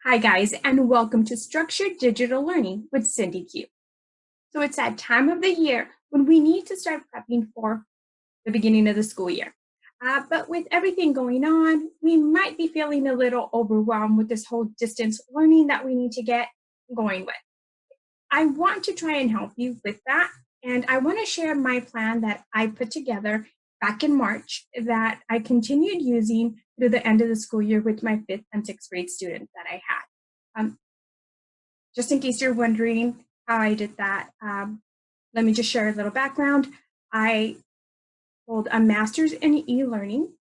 Hi guys, and welcome to Structured Digital Learning with Cindy Q. So it's that time of the year when we need to start prepping for the beginning of the school year. But with everything going on, we might be feeling a little overwhelmed with this whole distance learning that we need to get going with. I want to try and help you with that. And I want to share my plan that I put together back in March that I continued using through the end of the school year with my 5th and 6th grade students that I had. Just in case you're wondering how I did that, let me just share a little background. I hold a master's in e-learning,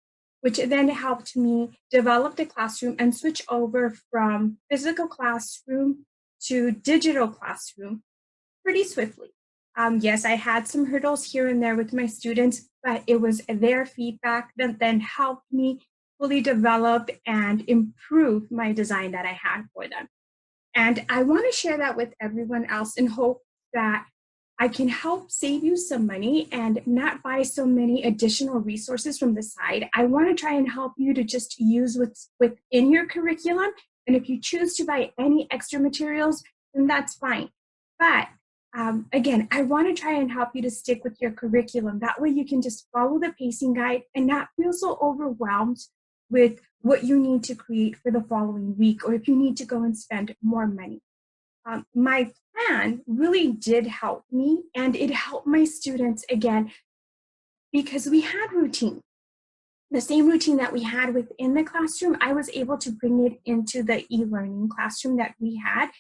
which then helped me develop the classroom and switch over from physical classroom to digital classroom pretty swiftly. Yes, I had some hurdles here and there with my students, but it was their feedback that then helped me fully develop and improve my design that I had for them. And I want to share that with everyone else in hope that I can help save you some money and not buy so many additional resources from the side. I want to try and help you to just use what's within your curriculum. And if you choose to buy any extra materials, then that's fine. But again, I want to try and help you to stick with your curriculum. That way you can just follow the pacing guide and not feel so overwhelmed with what you need to create for the following week, or if you need to go and spend more money. My plan really did help me, and it helped my students again because we had routine. The same routine that we had within the classroom, I was able to bring it into the e-learning classroom that we had.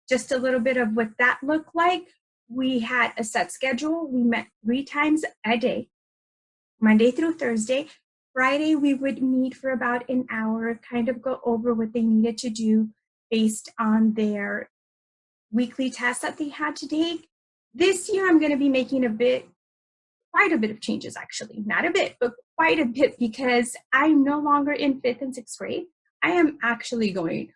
Just a little bit of what that looked like. We had a set schedule. We met 3 times a day, Monday through Thursday. Friday, we would meet for about an hour, kind of go over what they needed to do based on their weekly tests that they had to take. This year, I'm going to be making quite a bit of changes actually. Not a bit, but quite a bit, because I'm no longer in 5th and 6th grade. I am actually going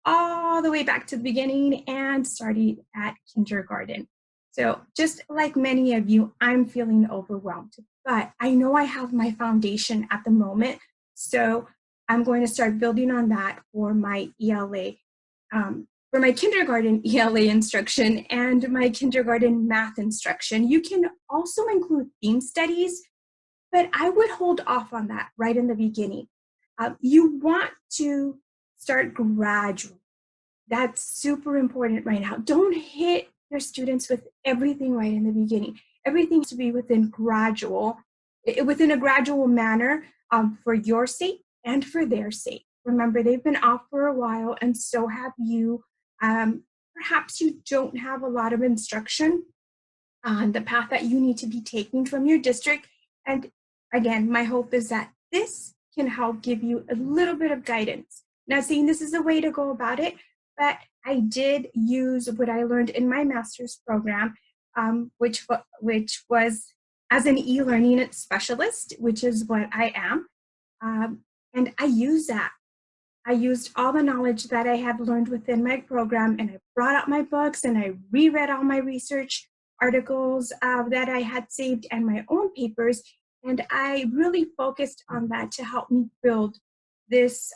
all the way back to the beginning and starting at kindergarten. So just like many of you, I'm feeling overwhelmed, but I know I have my foundation at the moment. So I'm going to start building on that for my ELA, for my kindergarten ELA instruction and my kindergarten math instruction. You can also include theme studies, but I would hold off on that right in the beginning. You want to start gradually. That's super important right now. Don't hit your students with everything right in the beginning. Everything has to be within a gradual manner, for your sake and for their sake. Remember, they've been off for a while, and so have you. Perhaps you don't have a lot of instruction on the path that you need to be taking from your district. And again, my hope is that this can help give you a little bit of guidance. Not saying this is the way to go about it, but I did use what I learned in my master's program, which was as an e-learning specialist, which is what I am. And I use that. I used all the knowledge that I had learned within my program, and I brought out my books and I reread all my research articles that I had saved and my own papers. And I really focused on that to help me build this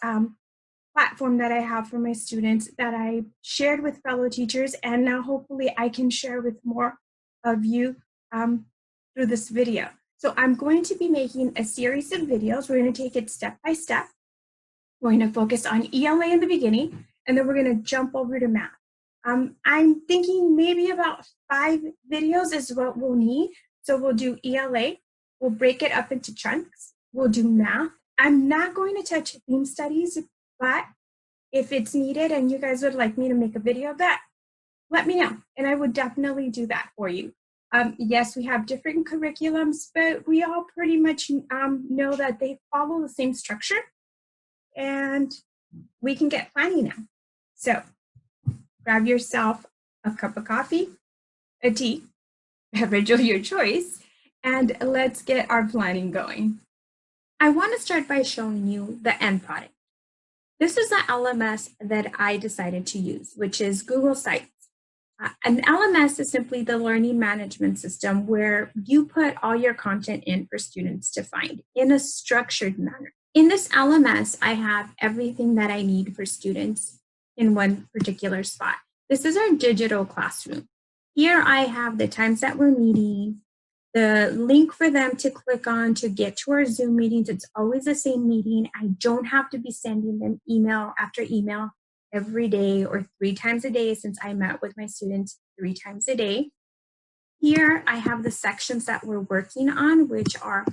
platform that I have for my students that I shared with fellow teachers, and now hopefully I can share with more of you through this video. So I'm going to be making a series of videos. We're going to take it step by step. We're going to focus on ELA in the beginning, and then we're going to jump over to math. I'm thinking maybe about 5 videos is what we'll need. So we'll do ELA, we'll break it up into chunks, we'll do math. I'm not going to touch theme studies, but if it's needed and you guys would like me to make a video of that, let me know, and I would definitely do that for you. Yes, we have different curriculums, but we all pretty much know that they follow the same structure, and we can get planning now. So grab yourself a cup of coffee, a tea, beverage of your choice, and let's get our planning going. I want to start by showing you the end product. This is the LMS that I decided to use, which is Google Sites. An LMS is simply the learning management system where you put all your content in for students to find in a structured manner. In this LMS, I have everything that I need for students in one particular spot. This is our digital classroom. Here I have the times that we're meeting, the link for them to click on to get to our Zoom meetings. It's always the same meeting. I don't have to be sending them email after email every day or 3 times a day, since I met with my students 3 times a day. Here I have the sections that we're working on, which are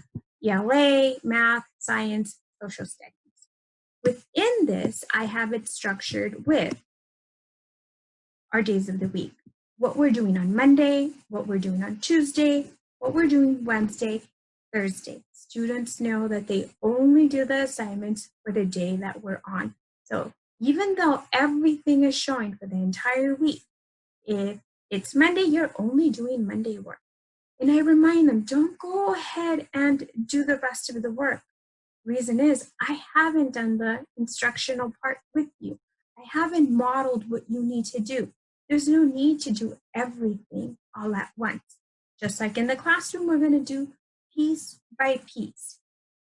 ELA, math, science, social studies. Within this, I have it structured with our days of the week. What we're doing on Monday, what we're doing on Tuesday, what we're doing Wednesday, Thursday. Students know that they only do the assignments for the day that we're on. So even though everything is showing for the entire week, if it's Monday, you're only doing Monday work. And I remind them, don't go ahead and do the rest of the work. Reason is, I haven't done the instructional part with you. I haven't modeled what you need to do. There's no need to do everything all at once. Just like in the classroom, we're going to do piece by piece.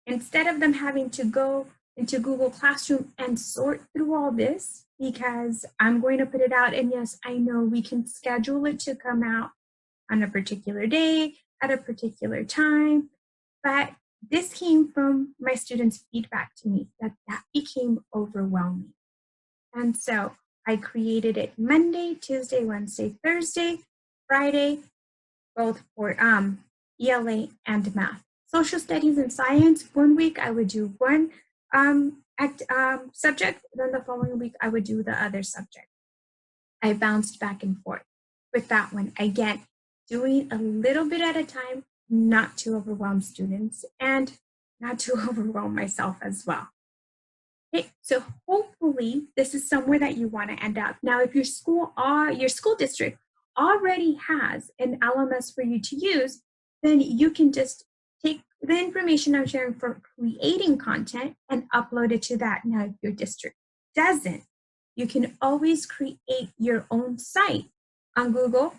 Instead of them having to go into Google Classroom and sort through all this, because I'm going to put it out, and yes, I know we can schedule it to come out on a particular day at a particular time, but this came from my students' feedback to me that became overwhelming. And so I created it Monday, Tuesday, Wednesday, Thursday, Friday, both for ELA and math. Social studies and science, one week I would do one subject, then the following week I would do the other subject. I bounced back and forth with that one. Again, doing a little bit at a time, not to overwhelm students and not to overwhelm myself as well. Okay, so hopefully this is somewhere that you want to end up. Now, if your school district already has an LMS for you to use, then you can just take the information I'm sharing for creating content and upload it to that. Now, if your district doesn't, you can always create your own site on Google,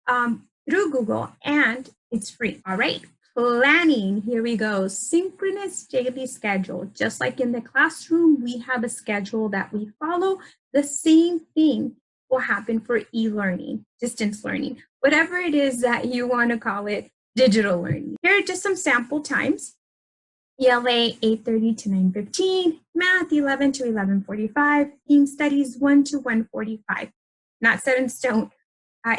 through Google, and it's free. All right, planning, here we go. Synchronous daily schedule. Just like in the classroom, we have a schedule that we follow. The same thing will happen for e-learning, distance learning, whatever it is that you want to call it, digital learning. Here are just some sample times. ELA 8:30 to 9:15, math 11 to 11:45, team studies 1 to 1:45. Not set in stone.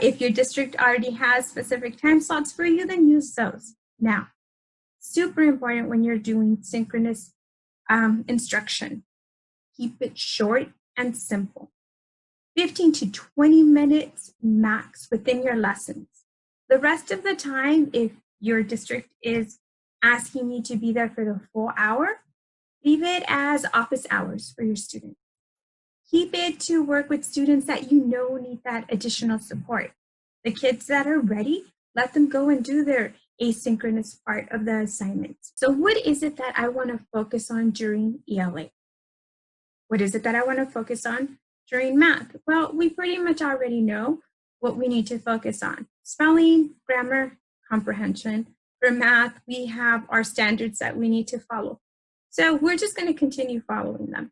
If your district already has specific time slots for you, then use those. Now, super important when you're doing synchronous instruction, keep it short and simple. 15 to 20 minutes max within your lessons. The rest of the time, if your district is asking you to be there for the full hour, leave it as office hours for your students. Keep it to work with students that you know need that additional support. The kids that are ready, let them go and do their asynchronous part of the assignment. So what is it that I want to focus on during ELA? What is it that I want to focus on during math? Well, we pretty much already know what we need to focus on. Spelling, grammar, comprehension. For math, we have our standards that we need to follow. So we're just going to continue following them.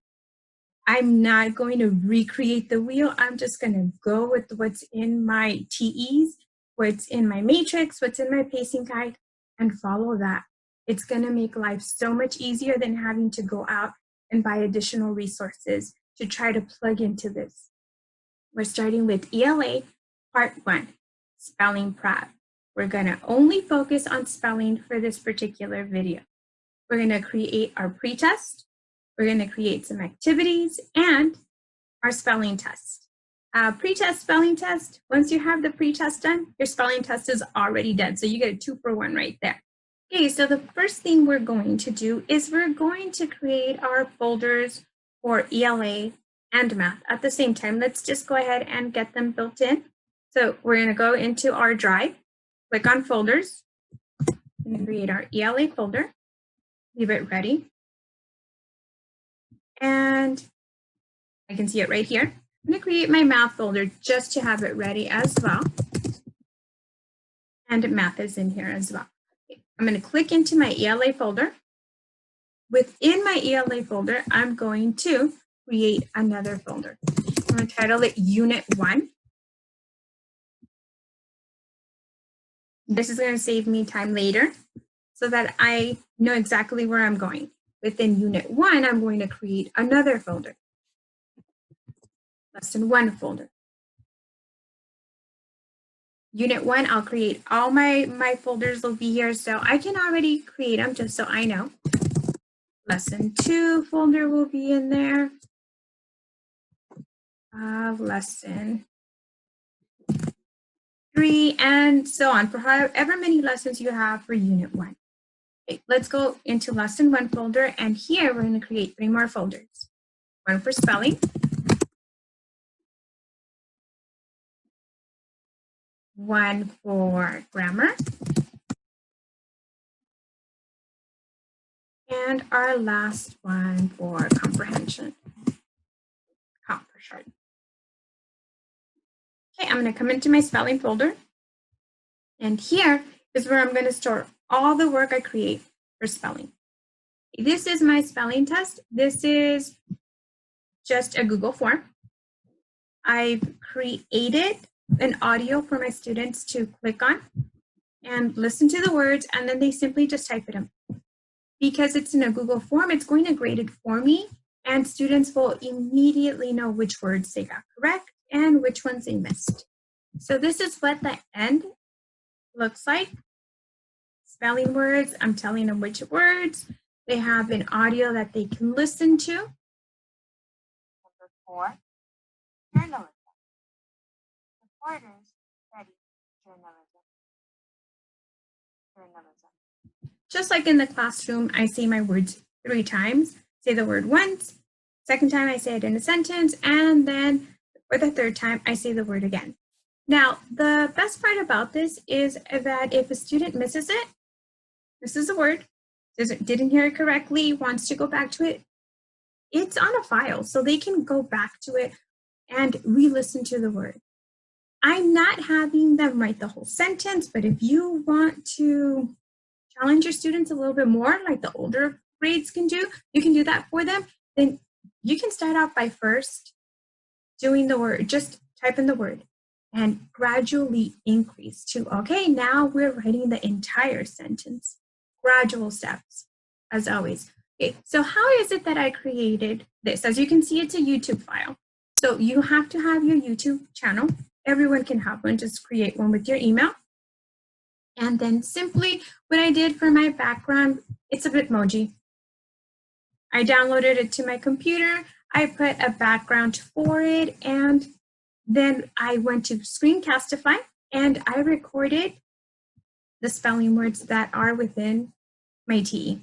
I'm not going to recreate the wheel. I'm just going to go with what's in my TEs, what's in my matrix, what's in my pacing guide, and follow that. It's going to make life so much easier than having to go out and buy additional resources to try to plug into this. We're starting with ELA Part 1, Spelling Prep. We're going to only focus on spelling for this particular video. We're going to create our pretest. We're going to create some activities and our spelling test. Pretest, spelling test. Once you have the pretest done, your spelling test is already done. So you get a 2-for-1 right there. Okay, so the first thing we're going to do is we're going to create our folders for ELA and math at the same time. Let's just go ahead and get them built in. So we're going to go into our drive, click on folders, and create our ELA folder, leave it ready. And I can see it right here. I'm going to create my math folder just to have it ready as well. And math is in here as well. Okay. I'm going to click into my ELA folder. within my ELA folder, I'm going to create another folder. I'm going to title it Unit 1. This is going to save me time later so that I know exactly where I'm going. Within Unit 1, I'm going to create another folder. Lesson 1 folder. Unit 1, I'll create all my folders will be here, so I can already create them just so I know. Lesson 2 folder will be in there. Lesson 3, and so on, for however many lessons you have for Unit 1. Okay, let's go into Lesson 1 folder, and here we're going to create 3 more folders. One for spelling, one for grammar, and our last one for comprehension. Okay, I'm going to come into my spelling folder, and here is where I'm going to store all the work I create for spelling. This is my spelling test. This is just a Google form. I've created an audio for my students to click on and listen to the words, and then they simply just type it in. Because it's in a Google form, it's going to grade it for me, and students will immediately know which words they got correct and which ones they missed. So this is what the end looks like. Spelling words, I'm telling them which words. They have an audio that they can listen to. Number 4, journalism. Reporters study journalism. Just like in the classroom, I say my words 3 times. Say the word once, second time I say it in a sentence, and then for the 3rd time, I say the word again. Now, the best part about this is that if a student misses it, misses a word, didn't hear it correctly, wants to go back to it, it's on a file, so they can go back to it and re-listen to the word. I'm not having them write the whole sentence, but if you want to challenge your students a little bit more, like the older grades can do, you can do that for them, then you can start out by first doing the word, just type in the word, and gradually increase to, okay, now we're writing the entire sentence. Gradual steps, as always. Okay, so how is it that I created this? As you can see, it's a YouTube file. So you have to have your YouTube channel. Everyone can have one, just create one with your email. And then simply what I did for my background, it's a Bitmoji. I downloaded it to my computer. I put a background for it, and then I went to Screencastify and I recorded the spelling words that are within my TE.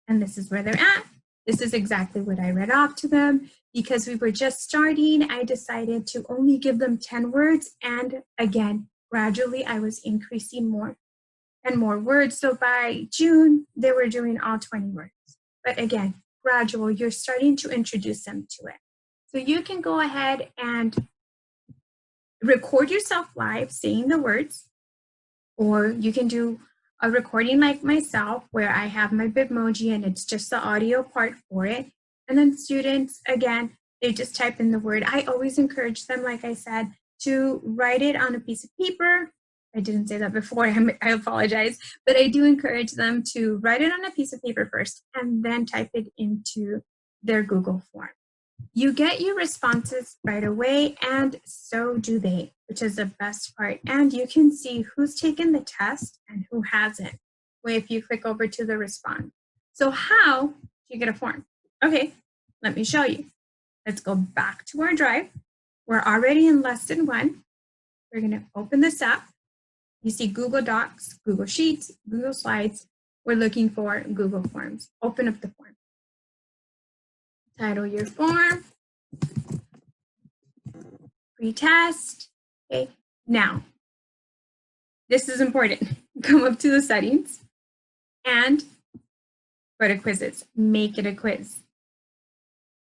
And this is where they're at. This is exactly what I read off to them. Because we were just starting, I decided to only give them 10 words. And again, gradually I was increasing more and more words. So by June, they were doing all 20 words. But again, gradual, you're starting to introduce them to it. So you can go ahead and record yourself live saying the words, or you can do a recording like myself where I have my Bitmoji and it's just the audio part for it. And then students, again, they just type in the word. I always encourage them, like I said, to write it on a piece of paper. I didn't say that before, I apologize, but I do encourage them to write it on a piece of paper first and then type it into their Google form. You get your responses right away, and so do they, which is the best part. And you can see who's taken the test and who hasn't if you click over to the response. So how do you get a form? Okay, let me show you. Let's go back to our drive. We're already in lesson 1. We're going to open this up. You see Google Docs, Google Sheets, Google Slides. We're looking for Google Forms. Open up the form. Title your form. Pretest. Okay, now, this is important. Come up to the settings and go to quizzes. Make it a quiz.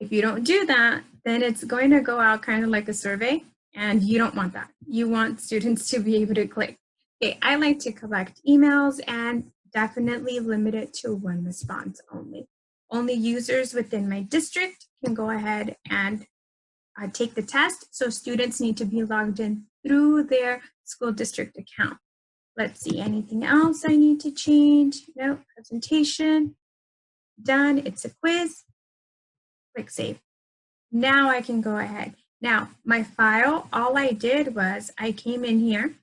If you don't do that, then it's going to go out kind of like a survey, and you don't want that. You want students to be able to click. Okay, I like to collect emails and definitely limit it to 1 response only. Only users within my district can go ahead and take the test. So students need to be logged in through their school district account. Let's see, anything else I need to change? No, presentation, done. It's a quiz. Click save. Now I can go ahead. Now my file, all I did was I came in here.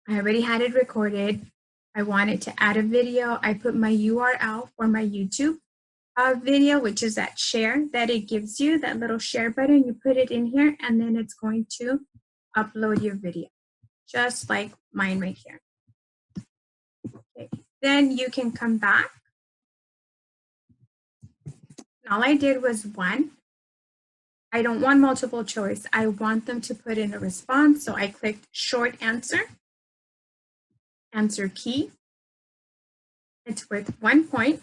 I already had it recorded. I wanted to add a video. I put my URL for my YouTube video, which is that share that it gives you, that little share button. You put it in here and then it's going to upload your video, just like mine right here. Okay. Then you can come back. And all I did was one. I don't want multiple choice. I want them to put in a response. So I clicked short answer, answer key. It's worth 1 point.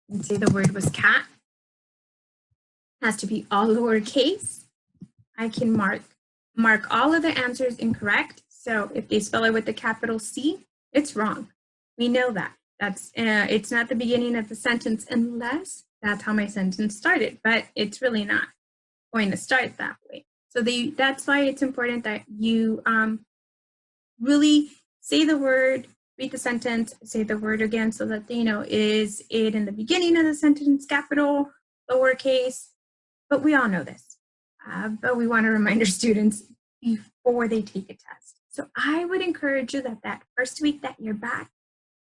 And say the word was cat. Has to be all lowercase. I can mark all of the answers incorrect. So if they spell it with a capital C, it's wrong. We know that. That's it's not the beginning of the sentence unless that's how my sentence started, but it's really not going to start that way. So that's why it's important that you really say the word, read the sentence, say the word again so that they know, is it in the beginning of the sentence capital, lowercase? But we all know this. But we want to remind our students before they take a test. So I would encourage you that first week that you're back,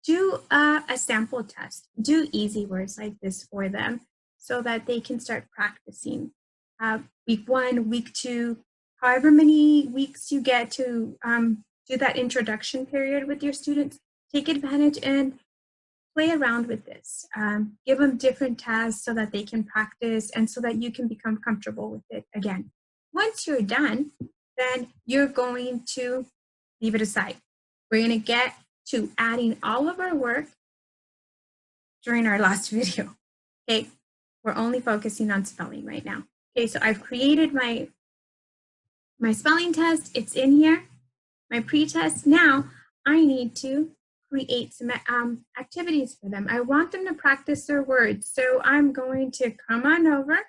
do a sample test. Do easy words like this for them so that they can start practicing. Week 1, week 2, however many weeks you get to do that introduction period with your students, take advantage and play around with this. Give them different tasks so that they can practice and so that you can become comfortable with it again. Once you're done, then you're going to leave it aside. We're going to get to adding all of our work during our last video. Okay, we're only focusing on spelling right now. Okay, so I've created my spelling test. It's in here, my pre-test. Now I need to create some activities for them. I want them to practice their words. So I'm going to come on over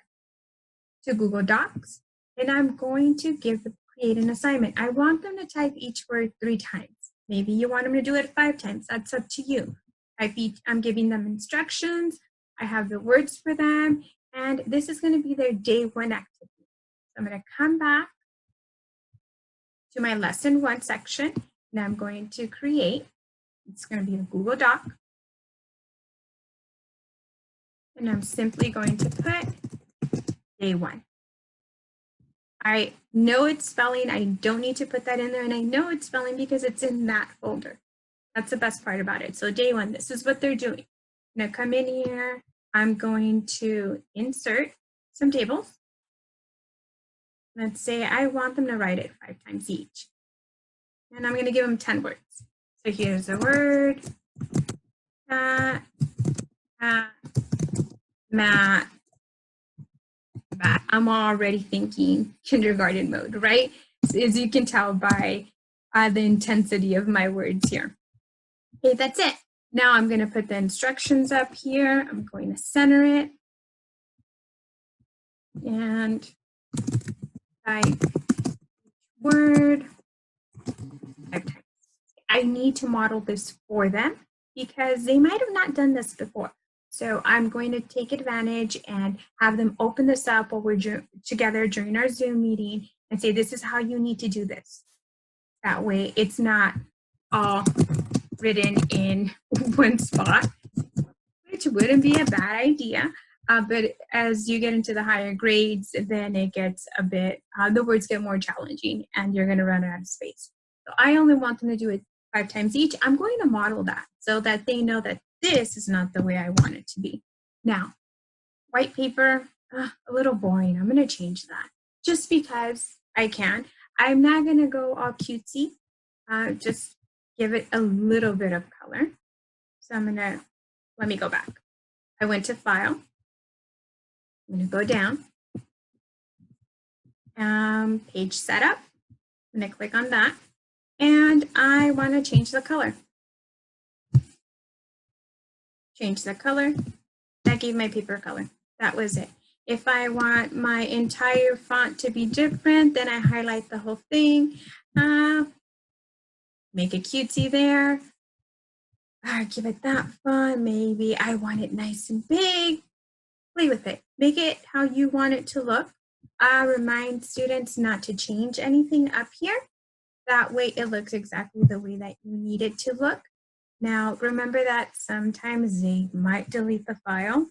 to Google Docs and I'm going to create an assignment. I want them to type each word 3 times. Maybe you want them to do it 5 times. That's up to you. I'm giving them instructions. I have the words for them. And this is going to be their day 1 activity. So I'm going to come back to my lesson 1 section. And I'm going to create. It's going to be a Google Doc. And I'm simply going to put day 1. I know it's spelling. I don't need to put that in there. And I know it's spelling because it's in that folder. That's the best part about it. So day 1, this is what they're doing. I'm going to come in here. I'm going to insert some tables. Let's say I want them to write it 5 times each. And I'm going to give them 10 words. So here's a word, mat. I'm already thinking kindergarten mode, right? So as you can tell by the intensity of my words here. Okay, that's it. Now I'm going to put the instructions up here. I'm going to center it. And type word 5 times. I need to model this for them because they might have not done this before. So I'm going to take advantage and have them open this up while we're together during our Zoom meeting and say, this is how you need to do this. That way it's not all written in one spot, which wouldn't be a bad idea. But as you get into the higher grades, then it gets a bit, the words get more challenging and you're going to run out of space. So I only want them to do it 5 times each. I'm going to model that so that they know that this is not the way I want it to be. Now, white paper, a little boring. I'm going to change that just because I can. I'm not going to go all cutesy. Just give it a little bit of color. So I'm going to, let me go back. I went to File. I'm going to go down. Page Setup. I'm going to click on that. And I want to change the color. Change the color. I gave my paper color. That was it. If I want my entire font to be different, then I highlight the whole thing. Make it cutesy there. Give it that font. Maybe I want it nice and big. Play with it. Make it how you want it to look. Remind students not to change anything up here. That way it looks exactly the way that you need it to look. Now, remember that sometimes they might delete the file.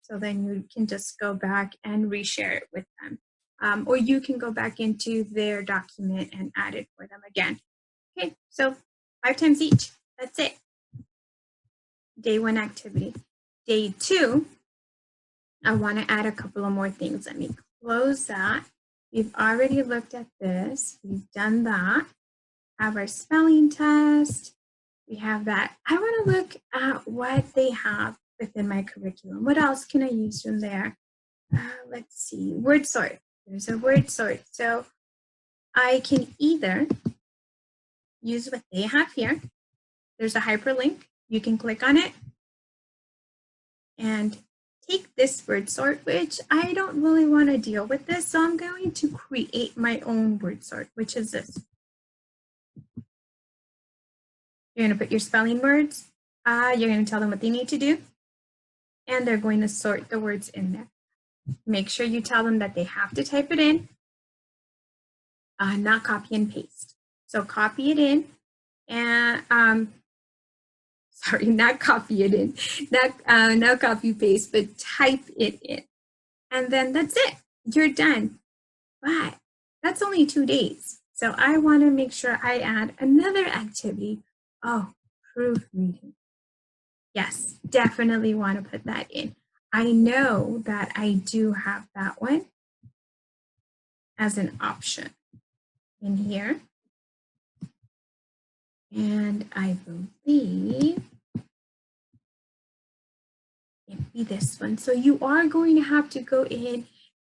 So then you can just go back and reshare it with them. Or you can go back into their document and add it for them again. Okay, so 5 times each. That's it. Day 1 activity. Day 2, I want to add a couple of more things. Let me close that. We've already looked at this. We've done that. Have our spelling test. We have that. I want to look at what they have within my curriculum. What else can I use from there? Let's see. Word sort. There's a word sort. So I can either use what they have here. There's a hyperlink. You can click on it and take this word sort, which I don't really want to deal with this. So I'm going to create my own word sort, which is this. You're going to put your spelling words. You're going to tell them what they need to do. And they're going to sort the words in there. Make sure you tell them that they have to type it in, not copy and paste. So copy it in and, sorry, not copy it in, not copy paste, but type it in. And then that's it, you're done. But that's only 2 days. So I want to make sure I add another activity. Oh, proofreading. Yes, definitely want to put that in. I know that I do have that one as an option in here. And I believe it'd be this one. So you are going to have to go in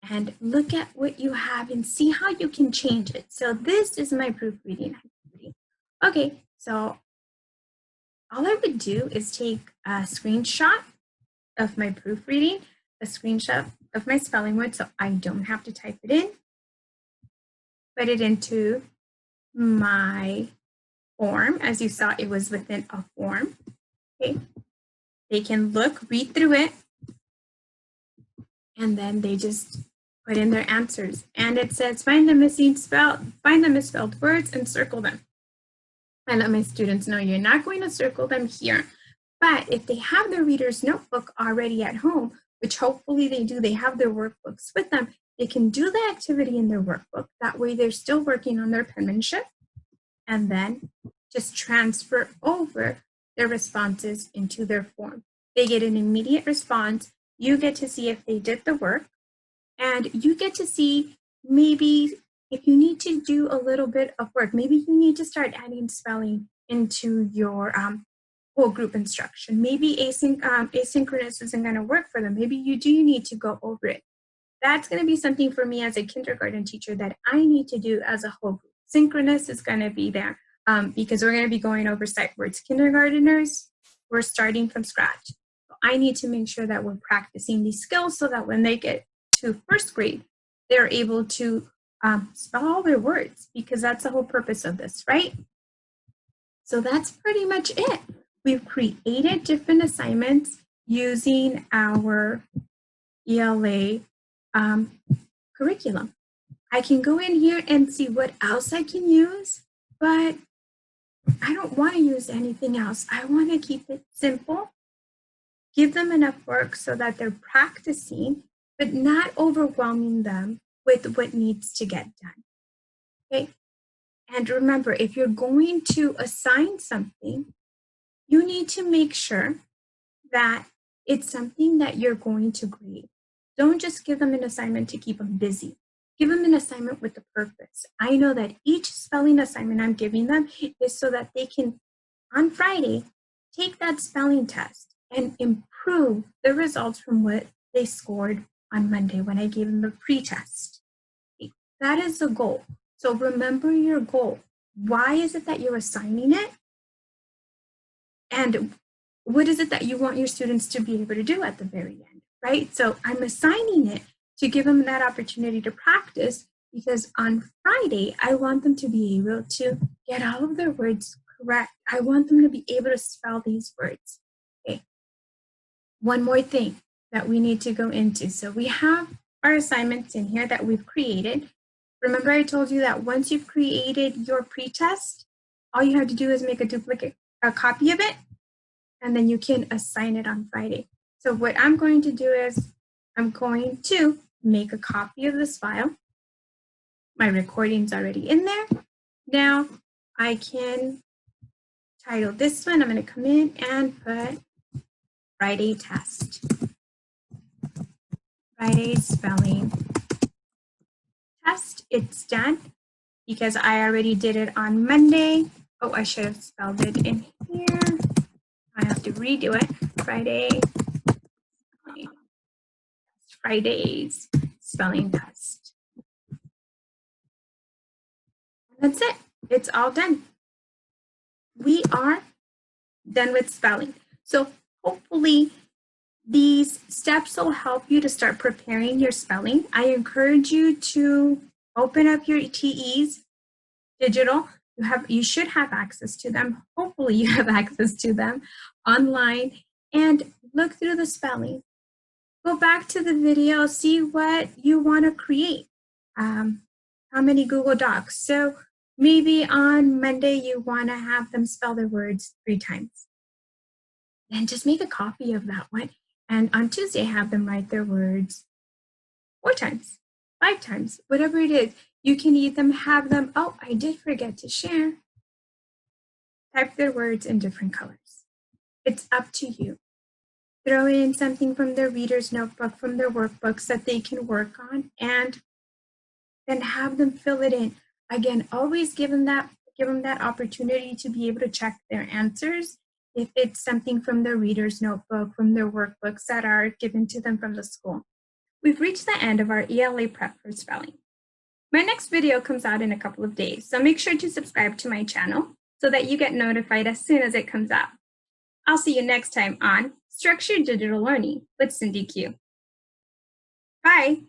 and look at what you have and see how you can change it. So this is my proofreading activity. Okay, so all I would do is take a screenshot of my proofreading, a screenshot of my spelling word, so I don't have to type it in, put it into my form. As you saw, it was within a form. Okay, they can look, read through it, and then they just put in their answers. And it says, find the misspelled words and circle them. I let my students know you're not going to circle them here. But if they have their reader's notebook already at home, which hopefully they do, they have their workbooks with them, they can do the activity in their workbook. That way they're still working on their penmanship and then just transfer over their responses into their form. They get an immediate response. You get to see if they did the work, and you get to see maybe if you need to do a little bit of work, maybe you need to start adding spelling into your whole group instruction. Maybe asynchronous isn't going to work for them. Maybe you do need to go over it. That's going to be something for me as a kindergarten teacher that I need to do as a whole group. Synchronous is going to be there because we're going to be going over sight words. Kindergarteners, we're starting from scratch. So I need to make sure that we're practicing these skills so that when they get to first grade, they're able to spell all their words, because that's the whole purpose of this, right? So that's pretty much it. We've created different assignments using our ELA curriculum. I can go in here and see what else I can use, but I don't want to use anything else. I want to keep it simple, give them enough work so that they're practicing, but not overwhelming them with what needs to get done. Okay? And remember, if you're going to assign something, you need to make sure that it's something that you're going to grade. Don't just give them an assignment to keep them busy. Give them an assignment with a purpose. I know that each spelling assignment I'm giving them is so that they can, on Friday, take that spelling test and improve the results from what they scored on Monday when I gave them the pre-test. That is the goal. So remember your goal. Why is it that you're assigning it? And what is it that you want your students to be able to do at the very end? right? So I'm assigning it to give them that opportunity to practice, because on Friday, I want them to be able to get all of their words correct. I want them to be able to spell these words. Okay. One more thing that we need to go into. So we have our assignments in here that we've created. Remember, I told you that once you've created your pretest, all you have to do is make a copy of it, and then you can assign it on Friday. So what I'm going to do is I'm going to make a copy of this file. My recording's already in there. Now I can title this one. I'm going to come in and put Friday test. Friday spelling test. It's done because I already did it on Monday. Oh, I should have spelled it in here. I have to redo it. Friday's spelling test. That's it. It's all done. We are done with spelling. So hopefully these steps will help you to start preparing your spelling. I encourage you to open up your TEs digital. You should have access to them. Hopefully you have access to them online, and look through the spelling. Go back to the video, see what you want to create. How many Google Docs? So maybe on Monday you want to have them spell their words 3 times. Then just make a copy of that one. And on Tuesday, have them write their words 4 times, 5 times, whatever it is. You can either have them, oh, I did forget to share, type their words in different colors. It's up to you. Throw in something from their reader's notebook, from their workbooks that they can work on, and then have them fill it in. Again, always give them that opportunity to be able to check their answers if it's something from their reader's notebook, from their workbooks that are given to them from the school. We've reached the end of our ELA prep for spelling. My next video comes out in a couple of days, so make sure to subscribe to my channel so that you get notified as soon as it comes out. I'll see you next time on Structured Digital Learning with Cindy Q. Bye.